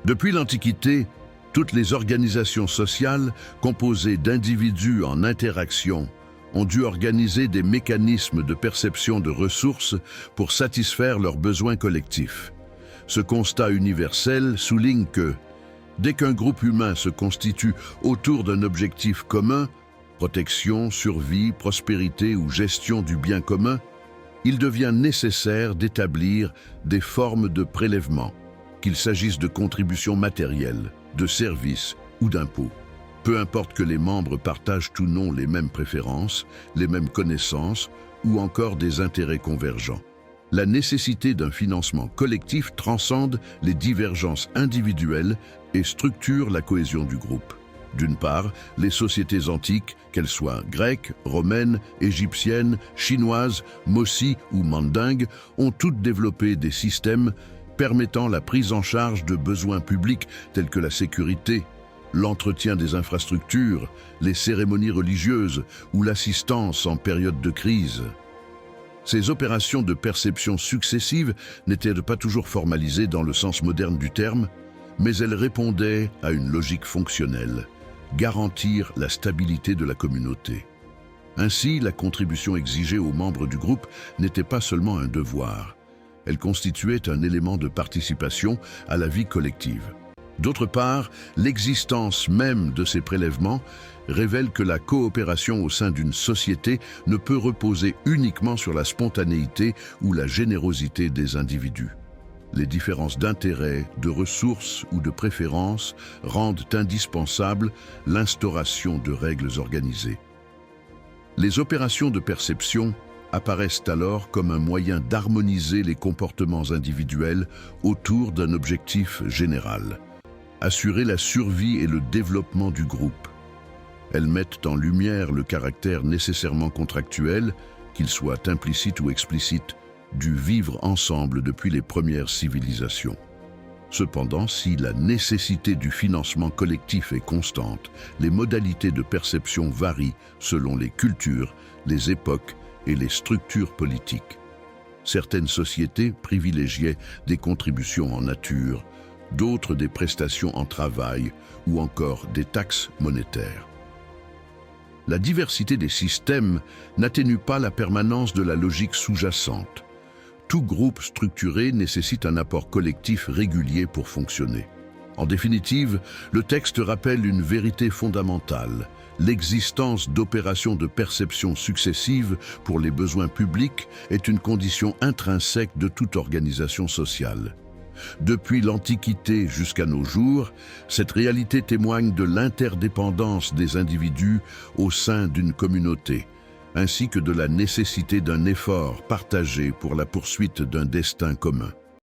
Depuis l'Antiquité, toutes les organisations sociales, composées d'individus en interaction, ont dû organiser des mécanismes de perception de ressources pour satisfaire leurs besoins collectifs. Ce constat universel souligne que, dès qu'un groupe humain se constitue autour d'un objectif commun, protection, survie, prospérité ou gestion du bien commun, il devient nécessaire d'établir des formes de prélèvement, qu'il s'agisse de contributions matérielles, de services ou d'impôts. Peu importe que les membres partagent ou non les mêmes préférences, les mêmes connaissances ou encore des intérêts convergents. La nécessité d'un financement collectif transcende les divergences individuelles et structure la cohésion du groupe. D'une part, les sociétés antiques, qu'elles soient grecques, romaines, égyptiennes, chinoises, mossi ou mandingues, ont toutes développé des systèmes permettant la prise en charge de besoins publics tels que la sécurité, l'entretien des infrastructures, les cérémonies religieuses ou l'assistance en période de crise. Ces opérations de perception successives n'étaient pas toujours formalisées dans le sens moderne du terme, mais elles répondaient à une logique fonctionnelle, garantir la stabilité de la communauté. Ainsi, la contribution exigée aux membres du groupe n'était pas seulement un devoir, elle constituait un élément de participation à la vie collective. D'autre part, l'existence même de ces prélèvements révèle que la coopération au sein d'une société ne peut reposer uniquement sur la spontanéité ou la générosité des individus. Les différences d'intérêts, de ressources ou de préférences rendent indispensable l'instauration de règles organisées. Les opérations de perception apparaissent alors comme un moyen d'harmoniser les comportements individuels autour d'un objectif général: assurer la survie et le développement du groupe. Elles mettent en lumière le caractère nécessairement contractuel, qu'il soit implicite ou explicite, du vivre ensemble depuis les premières civilisations. Cependant, si la nécessité du financement collectif est constante, les modalités de perception varient selon les cultures, les époques et les structures politiques. Certaines sociétés privilégiaient des contributions en nature, d'autres des prestations en travail ou encore des taxes monétaires. La diversité des systèmes n'atténue pas la permanence de la logique sous-jacente. Tout groupe structuré nécessite un apport collectif régulier pour fonctionner. En définitive, le texte rappelle une vérité fondamentale: l'existence d'opérations de perception successives pour les besoins publics est une condition intrinsèque de toute organisation sociale. Depuis l'Antiquité jusqu'à nos jours, cette réalité témoigne de l'interdépendance des individus au sein d'une communauté, ainsi que de la nécessité d'un effort partagé pour la poursuite d'un destin commun.